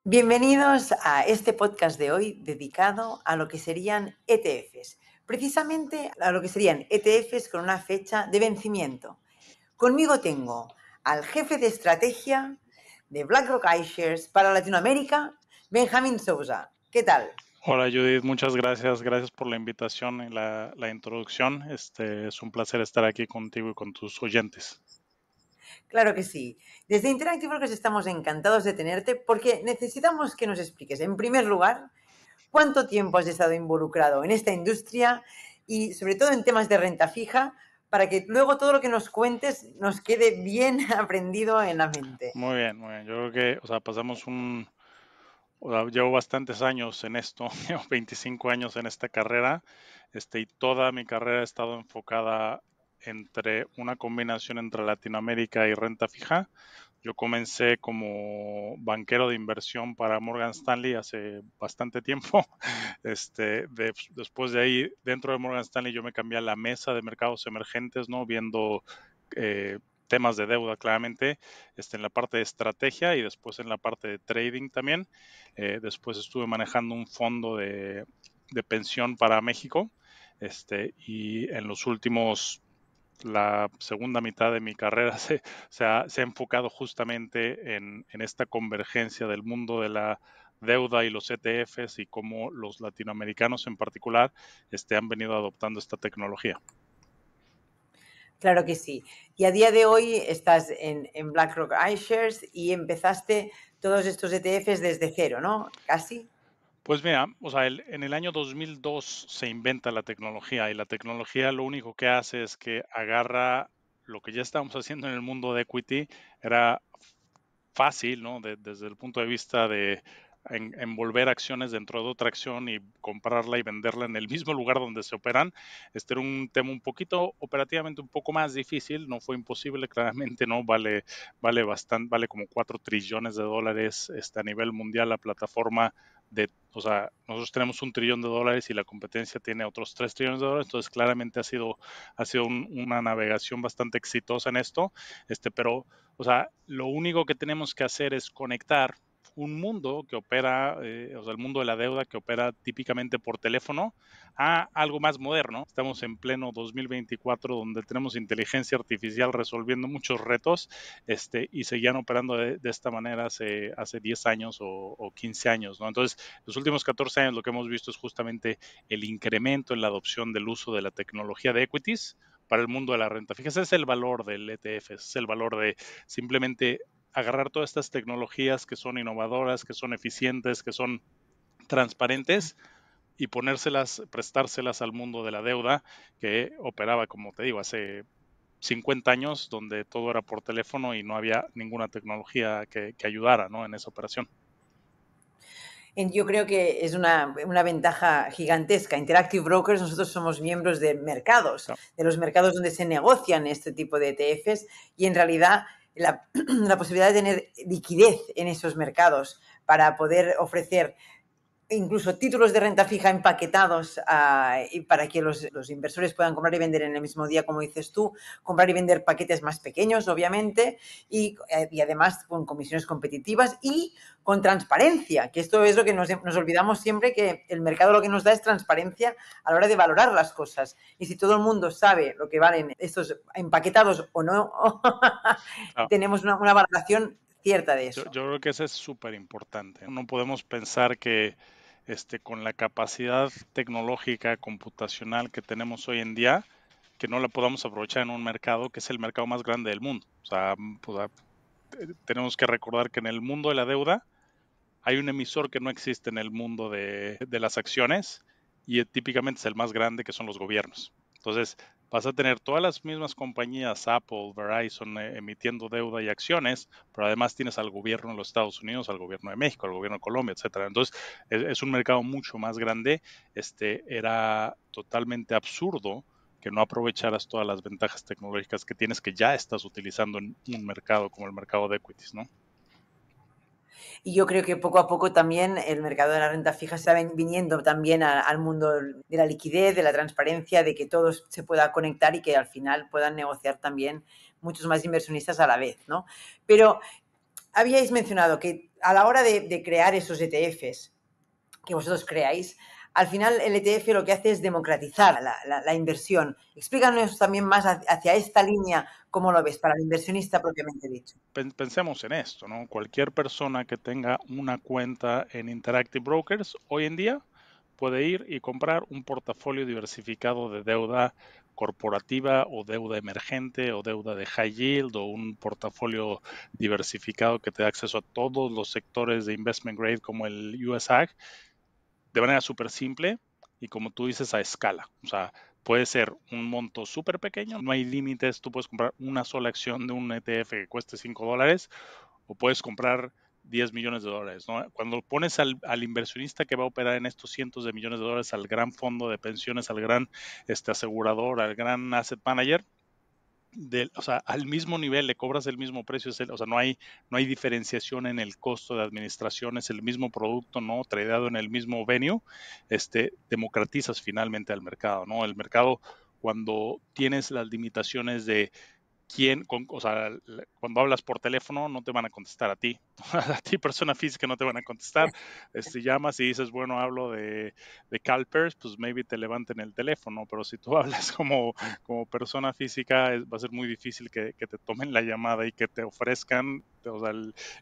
Bienvenidos a este podcast de hoy dedicado a lo que serían ETFs, precisamente a lo que serían ETFs con una fecha de vencimiento. Conmigo tengo al jefe de estrategia de BlackRock iShares para Latinoamérica, Benjamín Sousa. ¿Qué tal? Hola Judith, muchas gracias. Gracias por la invitación y la introducción. Es un placer estar aquí contigo y con tus oyentes. Claro que sí. Desde Interactive Brokers estamos encantados de tenerte porque necesitamos que nos expliques, en primer lugar, cuánto tiempo has estado involucrado en esta industria y sobre todo en temas de renta fija para que luego todo lo que nos cuentes nos quede bien aprendido en la mente. Muy bien, muy bien. Yo creo que, llevo bastantes años en esto, llevo 25 años en esta carrera, y toda mi carrera ha estado enfocada entre una combinación entre Latinoamérica y renta fija. Yo comencé como banquero de inversión para Morgan Stanley hace bastante tiempo. Después de ahí, dentro de Morgan Stanley, yo me cambié a la mesa de mercados emergentes, ¿no? Viendo temas de deuda, claramente, en la parte de estrategia y después en la parte de trading también. Después estuve manejando un fondo de pensión para México. Y en los últimos la segunda mitad de mi carrera se ha enfocado justamente en esta convergencia del mundo de la deuda y los ETFs y cómo los latinoamericanos en particular han venido adoptando esta tecnología. Claro que sí. Y a día de hoy estás en BlackRock iShares y empezaste todos estos ETFs desde cero, ¿no? Casi. Pues mira, en el año 2002 se inventa la tecnología y la tecnología lo único que hace es que agarra lo que ya estábamos haciendo en el mundo de equity, era fácil, ¿no? Desde el punto de vista de envolver acciones dentro de otra acción y comprarla y venderla en el mismo lugar donde se operan. Este era un tema un poquito operativamente un poco más difícil, no fue imposible, claramente, ¿no? Vale bastante, vale como 4 trillones de dólares a nivel mundial la plataforma nosotros tenemos 1 trillón de dólares y la competencia tiene otros 3 trillones de dólares, entonces claramente ha sido una navegación bastante exitosa en esto, pero lo único que tenemos que hacer es conectar un mundo que opera, el mundo de la deuda que opera típicamente por teléfono a algo más moderno. Estamos en pleno 2024 donde tenemos inteligencia artificial resolviendo muchos retos, y seguían operando de esta manera hace 10 años o 15 años, ¿no? Entonces, los últimos 14 años lo que hemos visto es justamente el incremento en la adopción del uso de la tecnología de equities para el mundo de la renta. Fíjese, es el valor del ETF, es el valor de simplemente agarrar todas estas tecnologías que son innovadoras, que son eficientes, que son transparentes y prestárselas al mundo de la deuda que operaba, como te digo, hace 50 años, donde todo era por teléfono y no había ninguna tecnología que ayudara, ¿no? En esa operación. Yo creo que es una ventaja gigantesca. Interactive Brokers, nosotros somos miembros de mercados, Claro. de los mercados donde se negocian este tipo de ETFs y en realidad la posibilidad de tener liquidez en esos mercados para poder ofrecer incluso títulos de renta fija empaquetados y para que los inversores puedan comprar y vender en el mismo día, como dices tú, comprar y vender paquetes más pequeños, obviamente, y además con comisiones competitivas y con transparencia, que esto es lo que nos olvidamos siempre, que el mercado lo que nos da es transparencia a la hora de valorar las cosas. Y si todo el mundo sabe lo que valen estos empaquetados o no, Claro. tenemos una valoración cierta de Yo, eso. yo creo que eso es súper importante. No podemos pensar que con la capacidad tecnológica computacional que tenemos hoy en día, que no la podamos aprovechar en un mercado que es el mercado más grande del mundo. Tenemos que recordar que en el mundo de la deuda hay un emisor que no existe en el mundo de las acciones y típicamente es el más grande, que son los gobiernos. Entonces, vas a tener todas las mismas compañías, Apple, Verizon, emitiendo deuda y acciones, pero además tienes al gobierno de los Estados Unidos, al gobierno de México, al gobierno de Colombia, etcétera. Entonces, es un mercado mucho más grande. Era totalmente absurdo que no aprovecharas todas las ventajas tecnológicas que tienes, que ya estás utilizando en un mercado como el mercado de equities, ¿no? Y yo creo que poco a poco también el mercado de la renta fija está viniendo también al mundo de la liquidez, de la transparencia, de que todo se pueda conectar y que al final puedan negociar también muchos más inversionistas a la vez, ¿no? Pero habíais mencionado que a la hora de crear esos ETFs que vosotros creáis, al final el ETF lo que hace es democratizar la inversión. Explícanos también más hacia esta línea, cómo lo ves para el inversionista propiamente dicho. Pensemos en esto, ¿no? Cualquier persona que tenga una cuenta en Interactive Brokers hoy en día puede ir y comprar un portafolio diversificado de deuda corporativa o deuda emergente o deuda de high yield o un portafolio diversificado que te da acceso a todos los sectores de investment grade como el US Ag de manera súper simple y como tú dices a escala. O sea, puede ser un monto súper pequeño, no hay límites, tú puedes comprar una sola acción de un ETF que cueste $5 o puedes comprar 10 millones de dólares, ¿no? Cuando pones al inversionista que va a operar en estos cientos de millones de dólares, al gran fondo de pensiones, al gran asegurador, al gran asset manager, o sea, al mismo nivel le cobras el mismo precio, o sea, no hay diferenciación en el costo de administración, es el mismo producto, ¿no? Tradeado en el mismo venue, democratizas finalmente al mercado, ¿no? El mercado, cuando tienes las limitaciones de o sea, cuando hablas por teléfono no te van a contestar a ti, a ti persona física no te van a contestar, llamas y dices, bueno, hablo de CalPERS, pues maybe te levanten el teléfono, pero si tú hablas como persona física, va a ser muy difícil que te tomen la llamada y que te ofrezcan, o sea,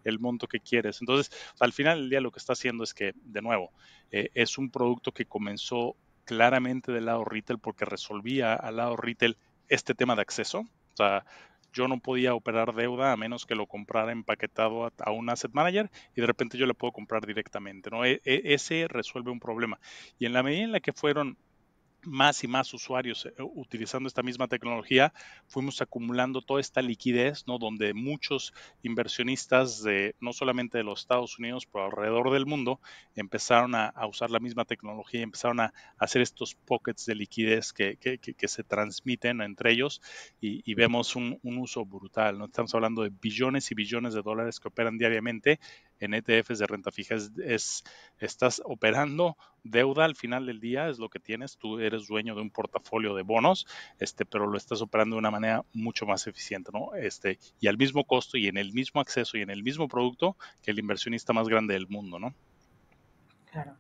el monto que quieres. Entonces, o sea, al final del día lo que está haciendo es que, de nuevo, es un producto que comenzó claramente del lado retail porque resolvía al lado retail este tema de acceso. O sea, yo no podía operar deuda a menos que lo comprara empaquetado a un asset manager y de repente yo le puedo comprar directamente, ¿no? Ese resuelve un problema. Y en la medida en la que fueron más y más usuarios utilizando esta misma tecnología, fuimos acumulando toda esta liquidez, ¿no? Donde muchos inversionistas no solamente de los Estados Unidos, pero alrededor del mundo, empezaron a usar la misma tecnología y empezaron a hacer estos pockets de liquidez que se transmiten entre ellos y vemos un uso brutal, ¿no? Estamos hablando de billones y billones de dólares que operan diariamente en ETFs de renta fija. Estás operando deuda al final del día, es lo que tienes, tú eres dueño de un portafolio de bonos, pero lo estás operando de una manera mucho más eficiente, ¿no? Y al mismo costo y en el mismo acceso y en el mismo producto que el inversionista más grande del mundo, ¿no? Claro.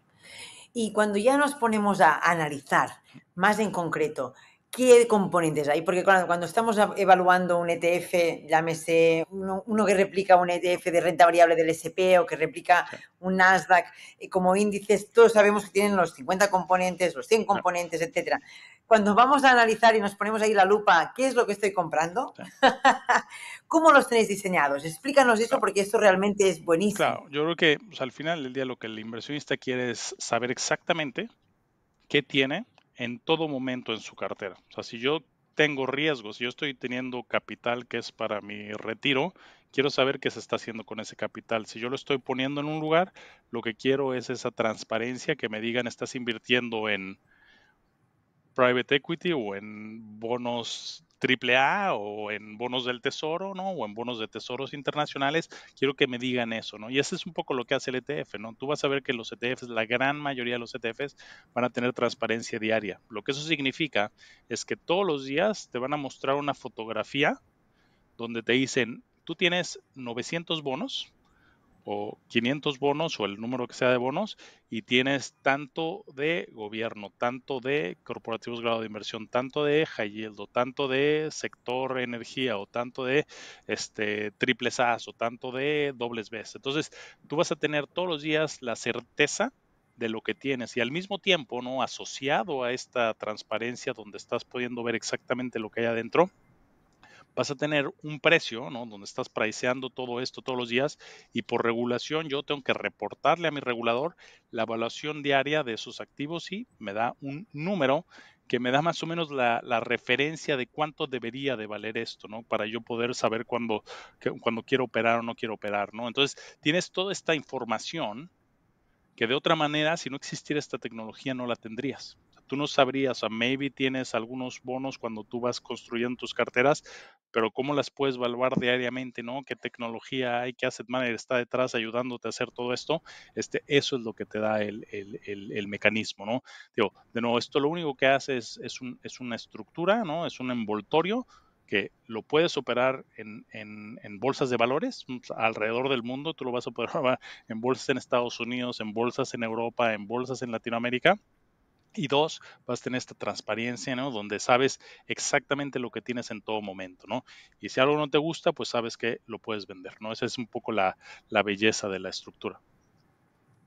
Y cuando ya nos ponemos a analizar más en concreto qué componentes hay, porque cuando estamos evaluando un ETF, llámese uno que replica un ETF de renta variable del SP o que replica Sí, un Nasdaq, como índices, todos sabemos que tienen los 50 componentes, los 100 sí, componentes, etcétera. Cuando vamos a analizar y nos ponemos ahí la lupa, ¿qué es lo que estoy comprando? sí. ¿Cómo los tenéis diseñados? Explícanos eso Claro, porque esto realmente es buenísimo. claro, yo creo que pues, al final del día lo que el inversionista quiere es saber exactamente qué tiene en todo momento en su cartera. O sea, si yo tengo riesgos, si yo estoy teniendo capital que es para mi retiro, quiero saber qué se está haciendo con ese capital. Si yo lo estoy poniendo en un lugar, lo que quiero es esa transparencia, que me digan, estás invirtiendo en private equity o en bonos AAA o en bonos del tesoro, ¿no? O en bonos de tesoros internacionales, quiero que me digan eso, ¿no? Y ese es un poco lo que hace el ETF, ¿no? Tú vas a ver que los ETFs, la gran mayoría de los ETFs van a tener transparencia diaria. Lo que eso significa es que todos los días te van a mostrar una fotografía donde te dicen, tú tienes 900 bonos o 500 bonos o el número que sea de bonos y tienes tanto de gobierno, tanto de corporativos grado de inversión, tanto de high yield, o tanto de sector energía, o tanto de triples A's, o tanto de dobles B's. Entonces, tú vas a tener todos los días la certeza de lo que tienes y al mismo tiempo, ¿no? Asociado a esta transparencia donde estás pudiendo ver exactamente lo que hay adentro, vas a tener un precio, ¿no? Donde estás priceando todo esto todos los días y por regulación yo tengo que reportarle a mi regulador la evaluación diaria de esos activos y me da un número que me da más o menos la referencia de cuánto debería de valer esto, ¿no? Para yo poder saber cuando quiero operar o no quiero operar, ¿no? Entonces, tienes toda esta información que de otra manera, si no existiera esta tecnología, no la tendrías. Tú no sabrías, maybe tienes algunos bonos cuando tú vas construyendo tus carteras, pero cómo las puedes evaluar diariamente, ¿no? ¿Qué tecnología hay? ¿Qué asset manager está detrás ayudándote a hacer todo esto? Eso es lo que te da el mecanismo, ¿no? Digo, de nuevo, esto lo único que hace es una estructura, ¿no? Es un envoltorio que lo puedes operar en bolsas de valores alrededor del mundo. Tú lo vas a poder operar en bolsas en Estados Unidos, en bolsas en Europa, en bolsas en Latinoamérica. Y dos, vas a tener esta transparencia, ¿no? Donde sabes exactamente lo que tienes en todo momento, ¿no? Y si algo no te gusta, pues sabes que lo puedes vender, ¿no? Esa es un poco la belleza de la estructura.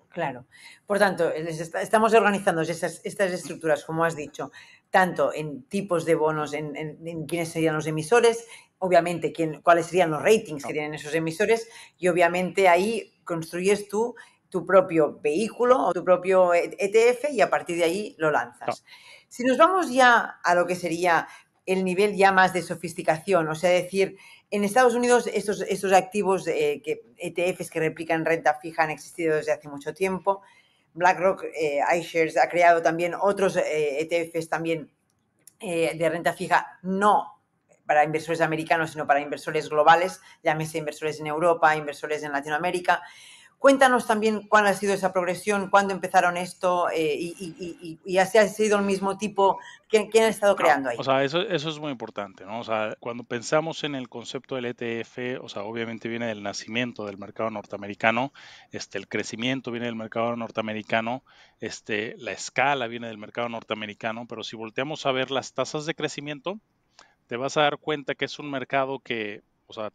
Claro. Por tanto, estamos organizando estas estructuras, como has dicho, tanto en tipos de bonos, en quiénes serían los emisores, obviamente cuáles serían los ratings que No, tienen esos emisores, y obviamente ahí construyes tú tu propio vehículo o tu propio ETF y a partir de ahí lo no, lanzas. Si nos vamos ya a lo que sería el nivel ya más de sofisticación, o sea, decir, en Estados Unidos estos activos, ETFs que replican renta fija han existido desde hace mucho tiempo. BlackRock, iShares ha creado también otros ETFs también de renta fija, no para inversores americanos, sino para inversores globales, llámese inversores en Europa, inversores en Latinoamérica. Cuéntanos también cuál ha sido esa progresión, cuándo empezaron esto y así ha sido el mismo tipo. ¿Quién ha estado no. creando O ahí? sea, eso es muy importante, ¿no? O sea, cuando pensamos en el concepto del ETF, o sea, obviamente viene del nacimiento del mercado norteamericano, el crecimiento viene del mercado norteamericano, la escala viene del mercado norteamericano, pero si volteamos a ver las tasas de crecimiento, te vas a dar cuenta que es un mercado que, o sea,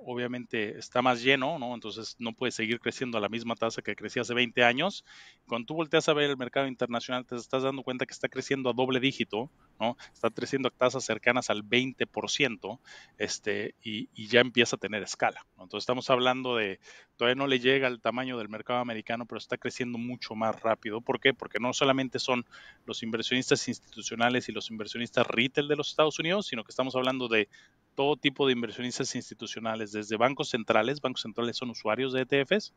obviamente, está más lleno, ¿no? Entonces no puede seguir creciendo a la misma tasa que crecía hace 20 años. Cuando tú volteas a ver el mercado internacional, te estás dando cuenta que está creciendo a doble dígito, ¿no? Está creciendo a tasas cercanas al 20%, y ya empieza a tener escala, ¿no? Entonces estamos hablando todavía no le llega al tamaño del mercado americano, pero está creciendo mucho más rápido. ¿Por qué? Porque no solamente son los inversionistas institucionales y los inversionistas retail de los Estados Unidos, sino que estamos hablando de todo tipo de inversionistas institucionales, desde bancos centrales son usuarios de ETFs,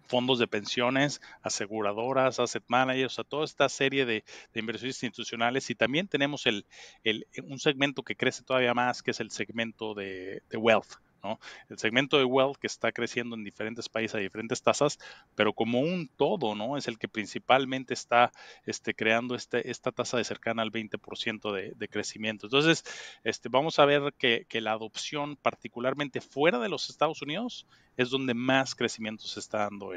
fondos de pensiones, aseguradoras, asset managers, o sea, toda esta serie de inversiones institucionales, y también tenemos un segmento que crece todavía más, que es el segmento de wealth, ¿no? El segmento de wealth que está creciendo en diferentes países a diferentes tasas, pero como un todo, ¿no? Es el que principalmente está creando esta tasa de cercana al 20% de crecimiento. Entonces, vamos a ver que la adopción, particularmente fuera de los Estados Unidos, es donde más crecimiento se está dando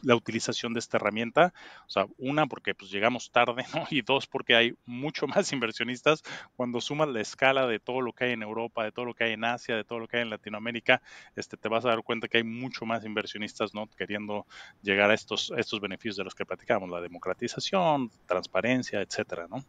la utilización de esta herramienta. O sea, una, porque pues llegamos tarde, ¿no? Y dos, porque hay mucho más inversionistas. Cuando sumas la escala de todo lo que hay en Europa, de todo lo que hay en Asia, de todo lo que hay en Latinoamérica, te vas a dar cuenta que hay mucho más inversionistas, ¿no? Queriendo llegar a estos beneficios de los que platicamos, la democratización, transparencia, etcétera, ¿no?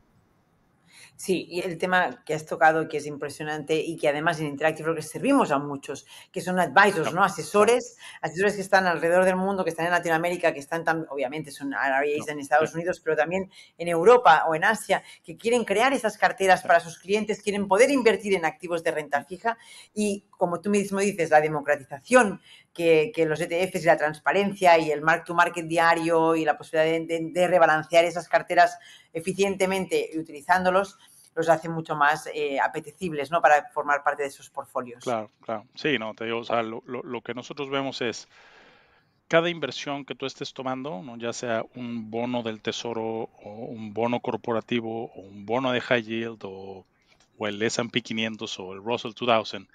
Sí, y el tema que has tocado, que es impresionante y que además en Interactive Brokers servimos a muchos, que son advisors, No, ¿no? no, Asesores que están alrededor del mundo, que están en Latinoamérica, que están también, obviamente son RIAs no, en sí, Estados Unidos, pero también en Europa o en Asia, que quieren crear esas carteras sí, para sus clientes, quieren poder invertir en activos de renta mm, fija y, como tú mismo dices, la democratización que los ETFs y la transparencia y el mark to market diario y la posibilidad de rebalancear esas carteras eficientemente y utilizándolos los hace mucho más apetecibles, ¿no? Para formar parte de esos portfolios. claro, claro. Sí, no, te digo, o sea, lo que nosotros vemos es cada inversión que tú estés tomando, ¿no? Ya sea un bono del tesoro o un bono corporativo o un bono de high yield o el S&P 500 o el Russell 2000,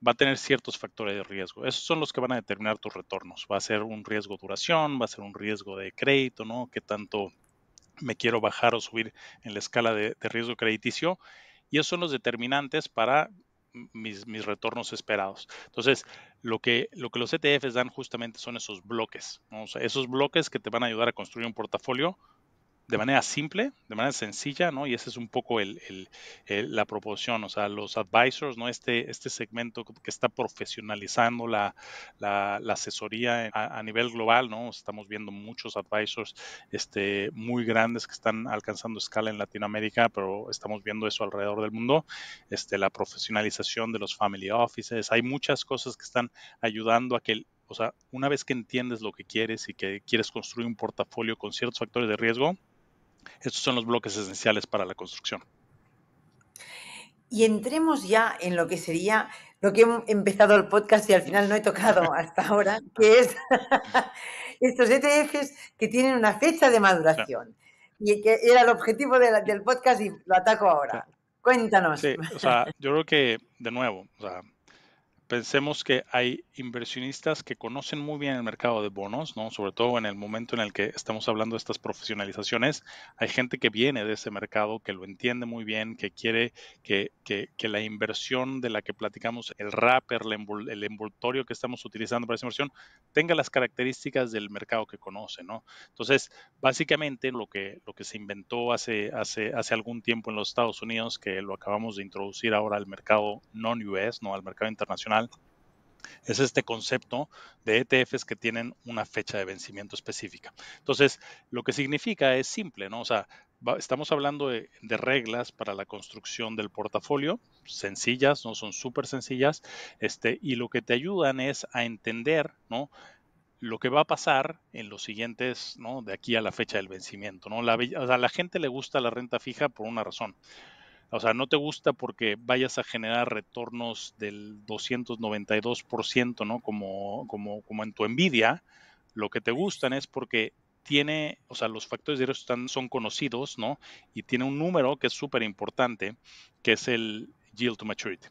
va a tener ciertos factores de riesgo. Esos son los que van a determinar tus retornos. Va a ser un riesgo duración, va a ser un riesgo de crédito, ¿no? ¿Qué tanto me quiero bajar o subir en la escala de riesgo crediticio? Y esos son los determinantes para mis retornos esperados. Entonces, lo que los ETFs dan justamente son esos bloques, ¿no? O sea, esos bloques que te van a ayudar a construir un portafolio de manera simple, de manera sencilla, ¿no? Y ese es un poco la proporción, o sea, los advisors, ¿no? Este segmento que está profesionalizando la asesoría a nivel global, ¿no? Estamos viendo muchos advisors muy grandes que están alcanzando escala en Latinoamérica, pero estamos viendo eso alrededor del mundo. La profesionalización de los family offices, hay muchas cosas que están ayudando a que, o sea, una vez que entiendes lo que quieres y que quieres construir un portafolio con ciertos factores de riesgo, estos son los bloques esenciales para la construcción. Y entremos ya en lo que sería lo que hemos empezado el podcast y al final no he tocado hasta ahora, que es estos ETFs que tienen una fecha de Sí, maduración. Y que era el objetivo del podcast y lo ataco sí, ahora. Cuéntanos. sí, o sea, yo creo que, de nuevo, o sea, pensemos que hay inversionistas que conocen muy bien el mercado de bonos, ¿no? Sobre todo en el momento en el que estamos hablando de estas profesionalizaciones. Hay gente que viene de ese mercado, que lo entiende muy bien, que quiere que la inversión de la que platicamos, el wrapper, el envoltorio que estamos utilizando para esa inversión, tenga las características del mercado que conoce, ¿no? Entonces, básicamente lo que se inventó hace algún tiempo en los Estados Unidos, que lo acabamos de introducir ahora al mercado non-US, ¿no? Al mercado internacional, es este concepto de ETFs que tienen una fecha de vencimiento específica. Entonces, lo que significa es simple, ¿no? O sea, estamos hablando de reglas para la construcción del portafolio, sencillas, no son súper sencillas, y lo que te ayudan es a entender, ¿no? Lo que va a pasar en los siguientes, ¿no? De aquí a la fecha del vencimiento, ¿no? O sea, a la gente le gusta la renta fija por una razón. O sea, no te gusta porque vayas a generar retornos del 292%, ¿no? Como en tu Nvidia. Lo que te gustan es porque tiene, o sea, los factores de riesgo son conocidos, ¿no? Y tiene un número que es súper importante, que es el yield to maturity.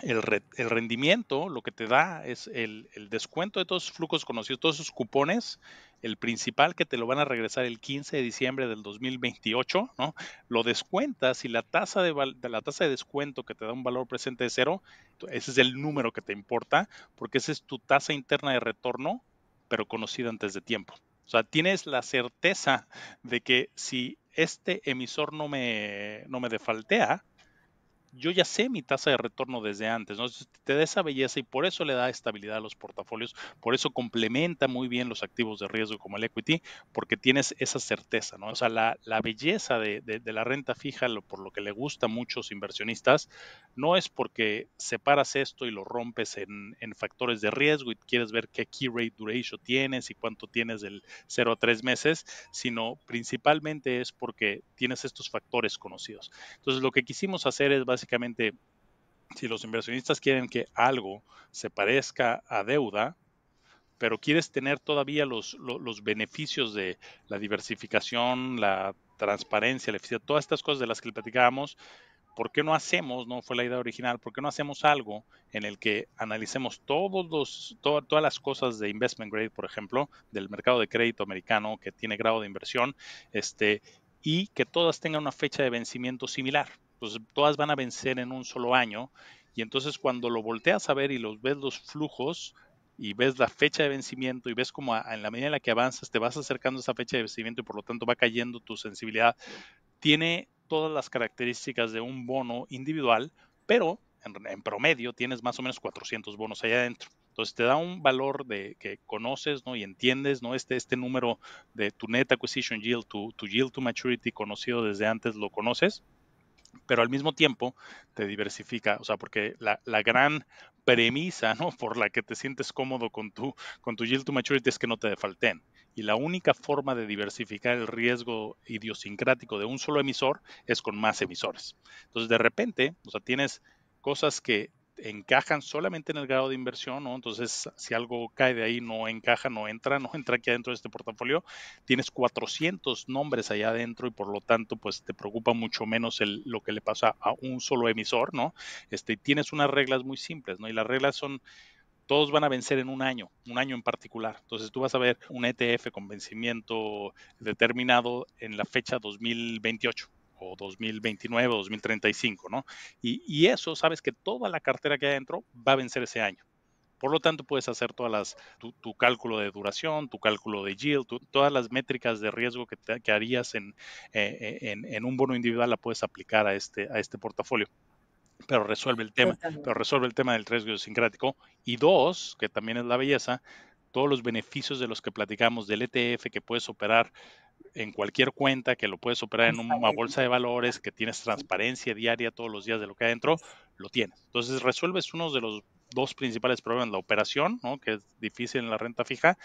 El rendimiento, lo que te da es el descuento de todos esos flujos conocidos, todos esos cupones, el principal que te lo van a regresar el 15 de diciembre del 2028, ¿no? Lo descuentas y la tasa la tasa de descuento que te da un valor presente de cero, ese es el número que te importa, porque esa es tu tasa interna de retorno, pero conocida antes de tiempo. O sea, tienes la certeza de que si este emisor no me defaltea, yo ya sé mi tasa de retorno desde antes, ¿no? Entonces, te da esa belleza y por eso le da estabilidad a los portafolios, por eso complementa muy bien los activos de riesgo como el equity, porque tienes esa certeza, ¿no? O sea, la belleza de la renta fija, por lo que le gusta a muchos inversionistas, no es porque separas esto y lo rompes en factores de riesgo y quieres ver qué key rate duration tienes y cuánto tienes del 0 a 3 meses, sino principalmente es porque tienes estos factores conocidos. Entonces, lo que quisimos hacer es básicamente, si los inversionistas quieren que algo se parezca a deuda, pero quieres tener todavía los beneficios de la diversificación, la transparencia, la eficiencia, todas estas cosas de las que platicábamos, ¿por qué no hacemos, no fue la idea original, por qué no hacemos algo en el que analicemos todas las cosas de investment grade, por ejemplo, del mercado de crédito americano que tiene grado de inversión, y que todas tengan una fecha de vencimiento similar? Entonces, todas van a vencer en un solo año, y entonces cuando lo volteas a ver y ves los flujos y ves la fecha de vencimiento y ves como en la medida en la que avanzas te vas acercando a esa fecha de vencimiento y por lo tanto va cayendo tu sensibilidad, tiene todas las características de un bono individual, pero en promedio tienes más o menos 400 bonos allá adentro. Entonces te da un valor de que conoces, ¿no? Y entiendes, ¿no? Este número de tu net acquisition yield, tu yield to maturity conocido desde antes, lo conoces, pero al mismo tiempo te diversifica, o sea, porque la gran premisa, ¿no? Por la que te sientes cómodo con tu yield to maturity es que no te defalten. Y la única forma de diversificar el riesgo idiosincrático de un solo emisor es con más emisores. Entonces, de repente, o sea, tienes cosas que encajan solamente en el grado de inversión, ¿no? Entonces, si algo cae de ahí, no encaja, no entra aquí adentro de este portafolio, tienes 400 nombres allá adentro y por lo tanto, pues te preocupa mucho menos lo que le pasa a un solo emisor, ¿no? Tienes unas reglas muy simples, ¿no? Y las reglas son, todos van a vencer en un año en particular. Entonces tú vas a ver un ETF con vencimiento determinado en la fecha 2028 o 2029 o 2035, ¿no? Y eso, sabes que toda la cartera que hay adentro va a vencer ese año. Por lo tanto, puedes hacer tu cálculo de duración, tu cálculo de yield, todas las métricas de riesgo que harías en un bono individual la puedes aplicar a este portafolio, pero Totalmente. resuelve el tema del riesgo idiosincrático. Y dos, que también es la belleza, todos los beneficios de los que platicamos del ETF, que puedes operar en cualquier cuenta, que lo puedes operar en una bolsa de valores, que tienes Sí. transparencia diaria todos los días de lo que hay adentro, lo tienes. Entonces resuelves uno de los dos principales problemas: la operación, ¿no?, que es difícil en la renta fija,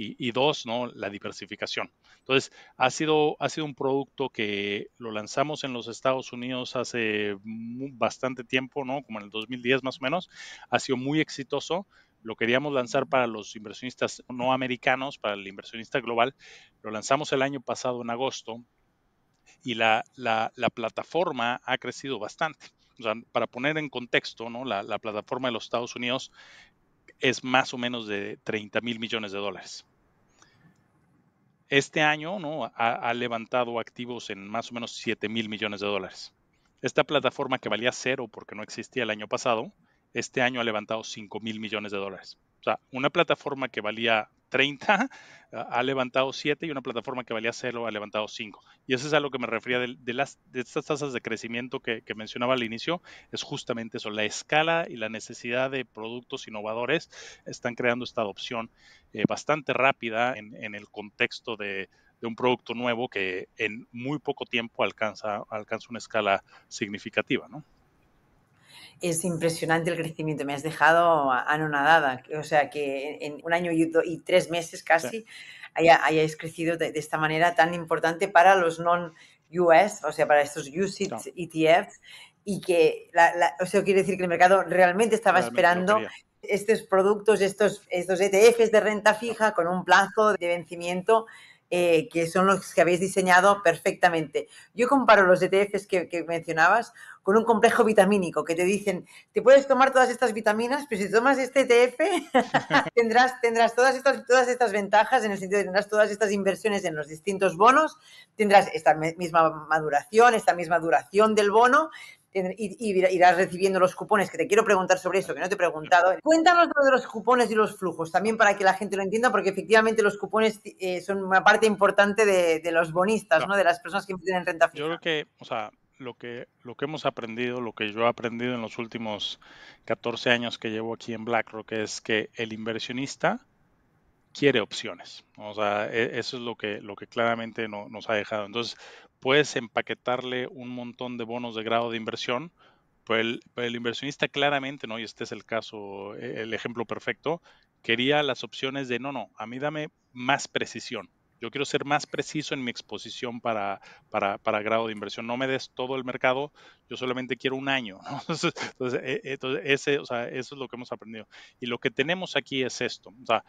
y dos, ¿no?, la diversificación. Entonces, ha sido un producto que lo lanzamos en los Estados Unidos hace bastante tiempo, ¿no?, como en el 2010 más o menos. Ha sido muy exitoso. Lo queríamos lanzar para los inversionistas no americanos, para el inversionista global. Lo lanzamos el año pasado en agosto, y la plataforma ha crecido bastante. O sea, para poner en contexto, ¿no?, la plataforma de los Estados Unidos es más o menos de 30 mil millones de dólares. Este año, ¿no?, ha levantado activos en más o menos 7 mil millones de dólares. Esta plataforma, que valía cero porque no existía el año pasado, este año ha levantado 5 mil millones de dólares. O sea, una plataforma que valía 30 ha levantado 7, y una plataforma que valía cero ha levantado 5. Y eso es a lo que me refería de estas tasas de crecimiento que mencionaba al inicio. Es justamente eso: la escala y la necesidad de productos innovadores están creando esta adopción bastante rápida en el contexto de un producto nuevo que en muy poco tiempo alcanza una escala significativa, ¿no? Es impresionante el crecimiento, me has dejado anonadada. O sea, que en un año y 3 meses Sí, casi hayáis crecido de esta manera tan importante para los non-US, o sea, para estos no, UCITS ETFs, y que, o sea, quiere decir que el mercado realmente estaba realmente lo esperando quería. estos productos, estos ETFs de renta No, fija con un plazo de vencimiento que son los que habéis diseñado perfectamente. Yo comparo los ETFs que mencionabas con un complejo vitamínico, que te dicen, te puedes tomar todas estas vitaminas, pero si tomas este ETF tendrás todas estas ventajas, en el sentido de que tendrás todas estas inversiones en los distintos bonos, tendrás esta misma maduración, esta misma duración del bono, y irás recibiendo los cupones, que te quiero preguntar sobre eso, que no te he preguntado. Cuéntanos lo de los cupones y los flujos, también para que la gente lo entienda, porque efectivamente los cupones son una parte importante de los bonistas, no. ¿no?, de las personas que invierten en renta Yo creo fija. que, o sea, lo que hemos aprendido, lo que yo he aprendido en los últimos 14 años que llevo aquí en BlackRock, es que el inversionista quiere opciones. O sea, eso es lo que claramente nos ha dejado. Entonces, puedes empaquetarle un montón de bonos de grado de inversión, pero el inversionista claramente, ¿no? Y este es el caso, el ejemplo perfecto: quería las opciones de, no, a mí dame más precisión. Yo quiero ser más preciso en mi exposición para grado de inversión. No me des todo el mercado, yo solamente quiero un año, ¿no? O sea, eso es lo que hemos aprendido. Y lo que tenemos aquí es esto. O sea,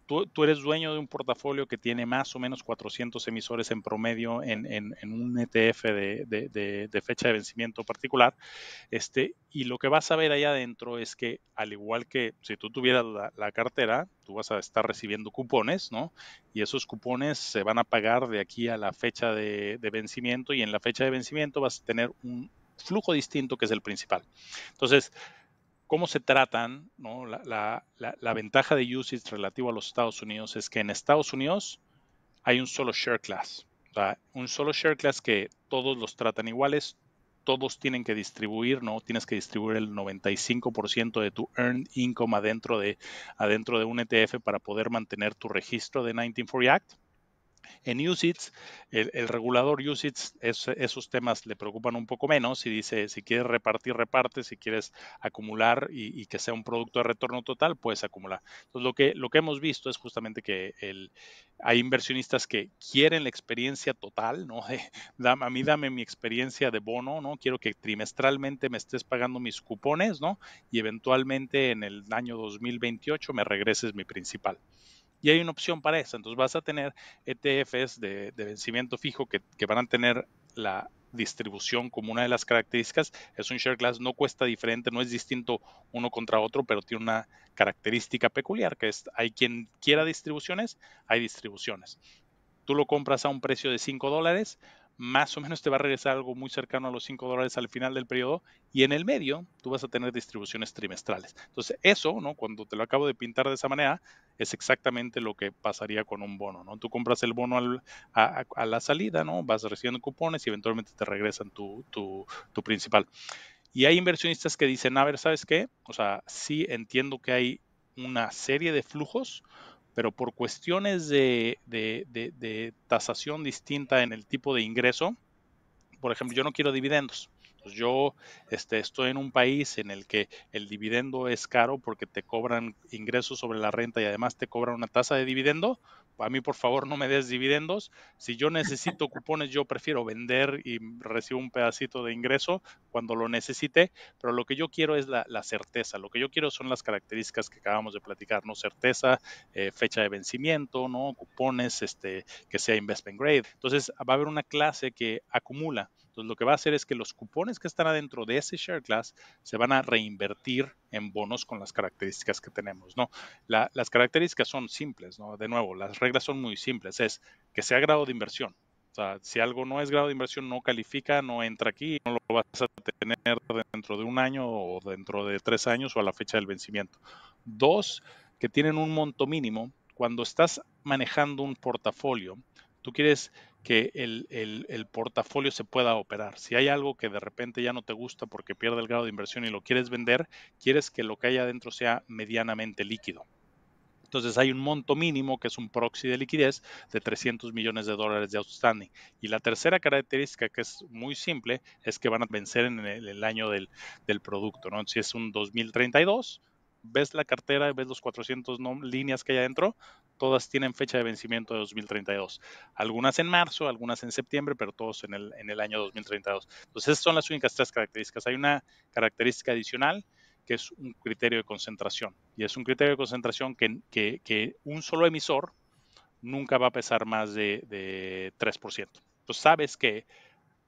tú eres dueño de un portafolio que tiene más o menos 400 emisores en promedio en un ETF de fecha de vencimiento particular. Y lo que vas a ver ahí adentro es que, al igual que si tú tuvieras la cartera, tú vas a estar recibiendo cupones, ¿no? Y esos cupones se van a pagar de aquí a la fecha de vencimiento, y en la fecha de vencimiento vas a tener un flujo distinto, que es el principal. Entonces, ¿cómo se tratan, ¿no? La ventaja de UCITS relativo a los Estados Unidos es que en Estados Unidos hay un solo share class. O sea, un solo share class que todos los tratan iguales, todos tienen que distribuir, ¿no? Tienes que distribuir el 95% de tu earned income adentro de un ETF para poder mantener tu registro de 1940 Act. En UCITS, el regulador UCITS, esos temas le preocupan un poco menos, y dice: si quieres repartir, reparte; si quieres acumular y que sea un producto de retorno total, puedes acumular. Entonces, lo que hemos visto es justamente que hay inversionistas que quieren la experiencia total, ¿no? A mí dame mi experiencia de bono, ¿no? Quiero que trimestralmente me estés pagando mis cupones, ¿no? Y eventualmente en el año 2028 me regreses mi principal. Y hay una opción para eso. Entonces, vas a tener ETFs de vencimiento fijo que van a tener la distribución como una de las características. Es un share class, no cuesta diferente, no es distinto uno contra otro, pero tiene una característica peculiar, que es: hay quien quiera distribuciones, hay distribuciones. Tú lo compras a un precio de $5, más o menos te va a regresar algo muy cercano a los $5 al final del periodo, y en el medio tú vas a tener distribuciones trimestrales. Entonces, eso, ¿no?, cuando te lo acabo de pintar de esa manera, es exactamente lo que pasaría con un bono, ¿no? Tú compras el bono a la salida, ¿no? Vas recibiendo cupones y eventualmente te regresan tu principal. Y hay inversionistas que dicen: a ver, ¿sabes qué? O sea, sí entiendo que hay una serie de flujos, pero por cuestiones de tasación distinta en el tipo de ingreso, por ejemplo, yo no quiero dividendos. Entonces yo estoy en un país en el que el dividendo es caro porque te cobran ingresos sobre la renta y además te cobran una tasa de dividendo. A mí, por favor, no me des dividendos. Si yo necesito cupones, yo prefiero vender y recibo un pedacito de ingreso cuando lo necesite, pero lo que yo quiero es la certeza. Lo que yo quiero son las características que acabamos de platicar, ¿no? Certeza, fecha de vencimiento, ¿no? Cupones, que sea investment grade. Entonces, va a haber una clase que acumula. Entonces, lo que va a hacer es que los cupones que están adentro de ese share class se van a reinvertir en bonos con las características que tenemos, ¿no? Las características son simples, ¿no? De nuevo, las reglas son muy simples. Es que sea grado de inversión. O sea, si algo no es grado de inversión, no califica, no entra aquí, no lo vas a tener dentro de un año o dentro de 3 años o a la fecha del vencimiento. Dos, que tienen un monto mínimo. Cuando estás manejando un portafolio, tú quieres que el portafolio se pueda operar. Si hay algo que de repente ya no te gusta porque pierde el grado de inversión y lo quieres vender, quieres que lo que haya adentro sea medianamente líquido. Entonces hay un monto mínimo que es un proxy de liquidez de $300 millones de outstanding. Y la tercera característica que es muy simple es que van a vencer en el año del producto, ¿no? Si es un 2032, ves la cartera, ves los 400 líneas que hay adentro, todas tienen fecha de vencimiento de 2032. Algunas en marzo, algunas en septiembre, pero todos en el año 2032. Entonces esas son las únicas tres características. Hay una característica adicional que es un criterio de concentración. Y es un criterio de concentración que un solo emisor nunca va a pesar más de 3%. Entonces sabes que,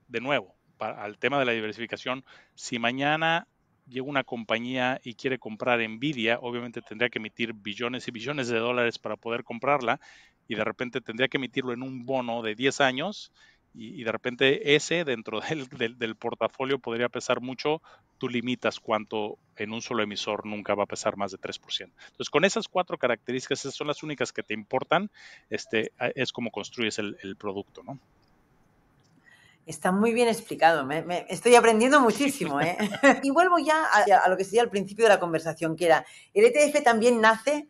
de nuevo, al tema de la diversificación, si mañana llega una compañía y quiere comprar Nvidia, obviamente tendría que emitir billones y billones de dólares para poder comprarla y de repente tendría que emitirlo en un bono de 10 años y de repente ese dentro del portafolio podría pesar mucho. Tú limitas cuánto en un solo emisor nunca va a pesar más de 3%. Entonces, con esas cuatro características, esas son las únicas que te importan, es como construyes el producto, ¿no? Está muy bien explicado, estoy aprendiendo muchísimo, ¿eh? Y vuelvo ya a lo que sería el principio de la conversación, que era, el ETF también nace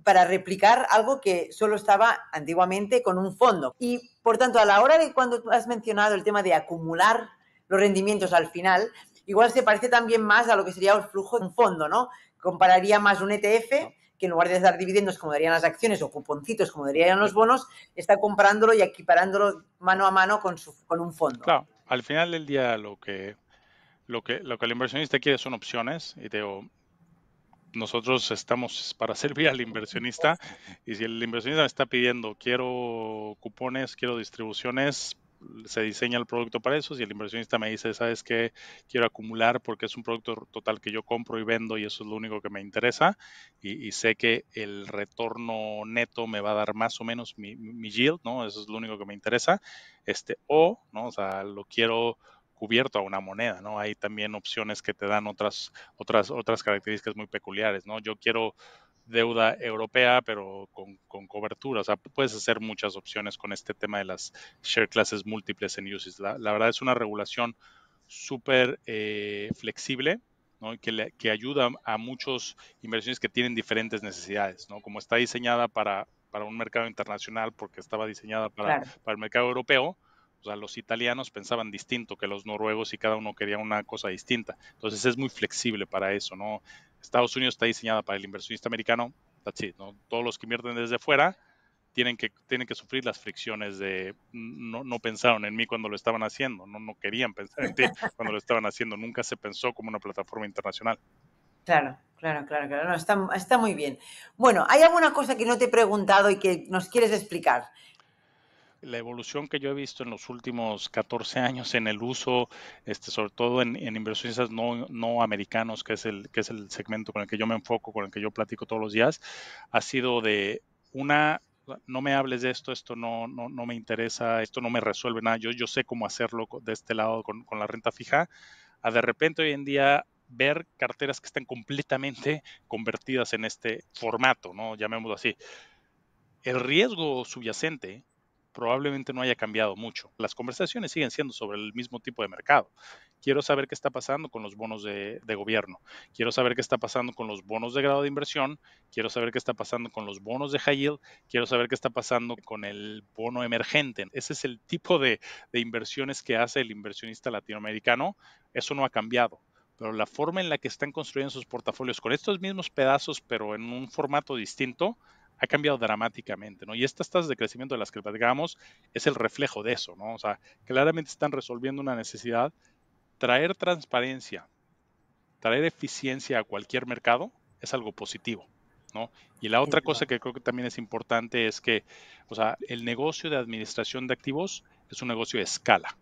para replicar algo que solo estaba antiguamente con un fondo. Y, por tanto, a la hora de cuando has mencionado el tema de acumular los rendimientos al final, igual se parece también más a lo que sería el flujo de un fondo, ¿no? Compararía más un ETF que en lugar de dar dividendos como darían las acciones o cuponcitos como darían los bonos, está comprándolo y equiparándolo mano a mano con un fondo. Claro, al final del día lo que el inversionista quiere son opciones y te digo, nosotros estamos para servir al inversionista y si el inversionista me está pidiendo quiero cupones, quiero distribuciones, se diseña el producto para eso. Si el inversionista me dice, sabes qué, quiero acumular porque es un producto total que yo compro y vendo y eso es lo único que me interesa y sé que el retorno neto me va a dar más o menos mi yield, ¿no? Eso es lo único que me interesa. ¿no? O sea, lo quiero cubierto a una moneda, ¿no? Hay también opciones que te dan otras características muy peculiares, ¿no? Yo quiero deuda europea, pero con cobertura. O sea, puedes hacer muchas opciones con este tema de las share classes múltiples en UCITS. La verdad es una regulación súper flexible, ¿no? Y que ayuda a muchos inversiones que tienen diferentes necesidades, ¿no? Como está diseñada para un mercado internacional, porque estaba diseñada Claro. para el mercado europeo, o sea, los italianos pensaban distinto que los noruegos y cada uno quería una cosa distinta. Entonces es muy flexible para eso, ¿no? Estados Unidos está diseñada para el inversionista americano, that's it, ¿no? Todos los que invierten desde fuera tienen que sufrir las fricciones de no pensaron en mí cuando lo estaban haciendo, no querían pensar en ti cuando lo estaban haciendo, nunca se pensó como una plataforma internacional. Claro, claro, claro, claro. No, está muy bien. Bueno, ¿hay alguna cosa que no te he preguntado y que nos quieres explicar? La evolución que yo he visto en los últimos 14 años en el uso, sobre todo en inversionistas no americanos, que es el segmento con el que yo me enfoco, con el que yo platico todos los días, ha sido de no me hables de esto, esto no me interesa, esto no me resuelve nada, yo sé cómo hacerlo de este lado con la renta fija, a de repente hoy en día ver carteras que están completamente convertidas en este formato, ¿no? Llamémoslo así. El riesgo subyacente probablemente no haya cambiado mucho. Las conversaciones siguen siendo sobre el mismo tipo de mercado. Quiero saber qué está pasando con los bonos de gobierno. Quiero saber qué está pasando con los bonos de grado de inversión. Quiero saber qué está pasando con los bonos de high yield. Quiero saber qué está pasando con el bono emergente. Ese es el tipo de inversiones que hace el inversionista latinoamericano. Eso no ha cambiado, pero la forma en la que están construyendo sus portafolios con estos mismos pedazos, pero en un formato distinto, ha cambiado dramáticamente, ¿no? Y estas tasas de crecimiento de las que platicábamos es el reflejo de eso, ¿no? O sea, claramente están resolviendo una necesidad. Traer transparencia, traer eficiencia a cualquier mercado es algo positivo, ¿no? Y la otra cosa que creo que también es importante es que, o sea, el negocio de administración de activos es un negocio de escala,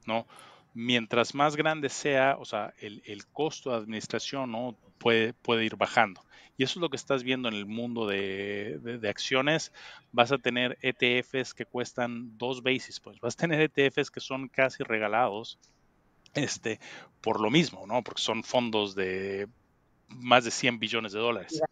¿no? Mientras más grande sea, o sea, el costo de administración, ¿no? Puede ir bajando. Y eso es lo que estás viendo en el mundo de acciones. Vas a tener ETFs que cuestan 2 basis points. Vas a tener ETFs que son casi regalados por lo mismo, ¿no? Porque son fondos de más de 100 billones de dólares.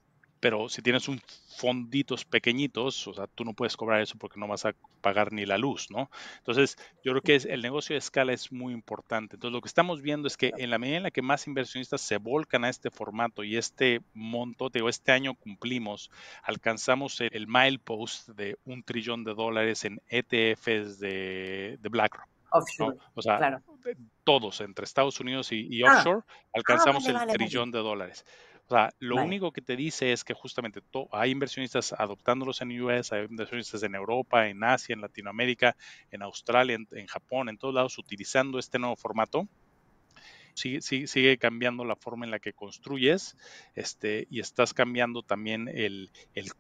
Pero si tienes un fonditos pequeñitos, o sea, tú no puedes cobrar eso porque no vas a pagar ni la luz, ¿no? Entonces, yo creo que el negocio de escala es muy importante. Entonces, lo que estamos viendo es que en la medida en la que más inversionistas se volcan a este formato y este monto, digo, este año alcanzamos el milepost de $1 trillón en ETFs de BlackRock, ¿no? Offshore, O sea, claro. todos entre Estados Unidos y offshore alcanzamos Vale, el vale, vale. trillón de dólares. O sea, lo Vale. único que te dice es que justamente hay inversionistas adoptándolos en US, hay inversionistas en Europa, en Asia, en Latinoamérica, en Australia, en Japón, en todos lados utilizando este nuevo formato. Sigue cambiando la forma en la que construyes, y estás cambiando también el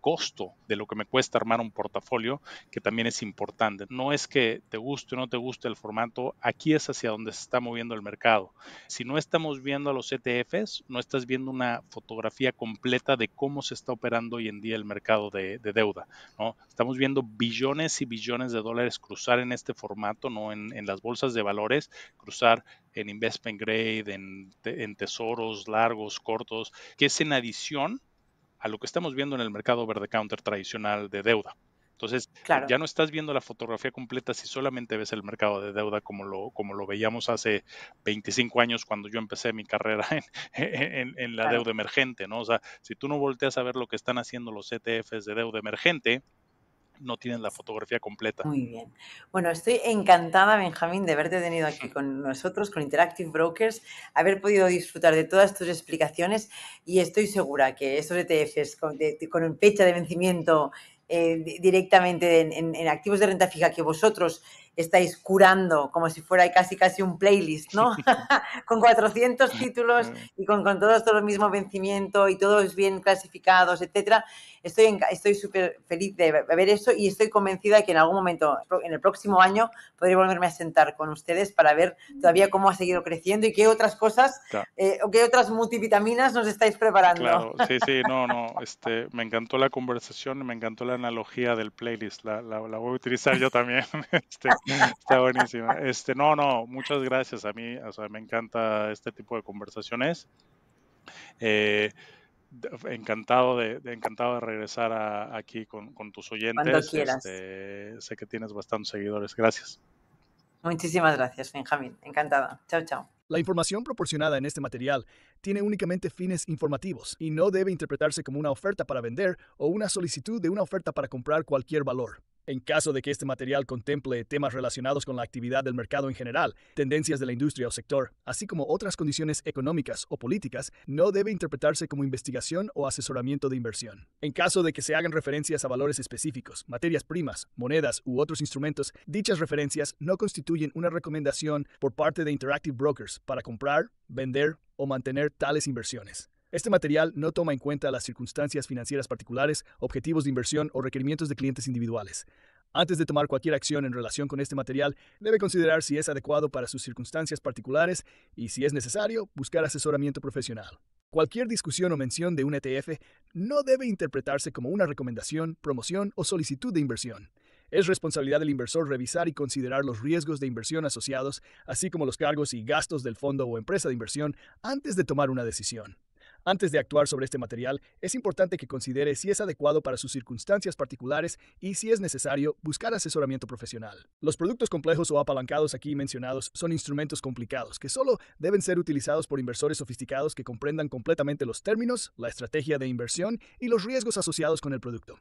costo de lo que me cuesta armar un portafolio, que también es importante. No es que te guste o no te guste el formato, aquí es hacia donde se está moviendo el mercado. Si no estamos viendo a los ETFs, no estás viendo una fotografía completa de cómo se está operando hoy en día el mercado de deuda, ¿no? Estamos viendo billones y billones de dólares cruzar en este formato, ¿no? En las bolsas de valores, cruzar en investment grade, en tesoros largos, cortos, que es en adición a lo que estamos viendo en el mercado over the counter tradicional de deuda. Entonces, Claro. ya no estás viendo la fotografía completa si solamente ves el mercado de deuda como lo veíamos hace 25 años cuando yo empecé mi carrera en la Claro. deuda emergente, ¿no? O sea, si tú no volteas a ver lo que están haciendo los ETFs de deuda emergente, no tienes la fotografía completa. Muy bien. Bueno, estoy encantada, Benjamín, de haberte tenido aquí con nosotros, con Interactive Brokers, haber podido disfrutar de todas tus explicaciones y estoy segura que estos ETFs con fecha de vencimiento directamente en activos de renta fija que vosotros estáis curando como si fuera casi un playlist, ¿no? Con 400 títulos y con todos los mismos vencimiento y todos bien clasificados, etcétera. Estoy súper feliz de ver eso y estoy convencida de que en algún momento, en el próximo año, podré volverme a sentar con ustedes para ver todavía cómo ha seguido creciendo y qué otras cosas Claro. o qué otras multivitaminas nos estáis preparando. Claro, sí, no, me encantó la conversación, me encantó la analogía del playlist, la voy a utilizar yo también, está buenísima. No, muchas gracias a mí, o sea, me encanta este tipo de conversaciones. Encantado de regresar aquí con tus Cuando oyentes, quieras. sé que tienes bastantes seguidores, gracias. Muchísimas gracias, Benjamín, encantada. Chao, chao. La información proporcionada en este material tiene únicamente fines informativos y no debe interpretarse como una oferta para vender o una solicitud de una oferta para comprar cualquier valor. En caso de que este material contemple temas relacionados con la actividad del mercado en general, tendencias de la industria o sector, así como otras condiciones económicas o políticas, no debe interpretarse como investigación o asesoramiento de inversión. En caso de que se hagan referencias a valores específicos, materias primas, monedas u otros instrumentos, dichas referencias no constituyen una recomendación por parte de Interactive Brokers para comprar, vender o mantener tales inversiones. Este material no toma en cuenta las circunstancias financieras particulares, objetivos de inversión o requerimientos de clientes individuales. Antes de tomar cualquier acción en relación con este material, debe considerar si es adecuado para sus circunstancias particulares y, si es necesario, buscar asesoramiento profesional. Cualquier discusión o mención de un ETF no debe interpretarse como una recomendación, promoción o solicitud de inversión. Es responsabilidad del inversor revisar y considerar los riesgos de inversión asociados, así como los cargos y gastos del fondo o empresa de inversión antes de tomar una decisión. Antes de actuar sobre este material, es importante que considere si es adecuado para sus circunstancias particulares y, si es necesario, buscar asesoramiento profesional. Los productos complejos o apalancados aquí mencionados son instrumentos complicados que solo deben ser utilizados por inversores sofisticados que comprendan completamente los términos, la estrategia de inversión y los riesgos asociados con el producto.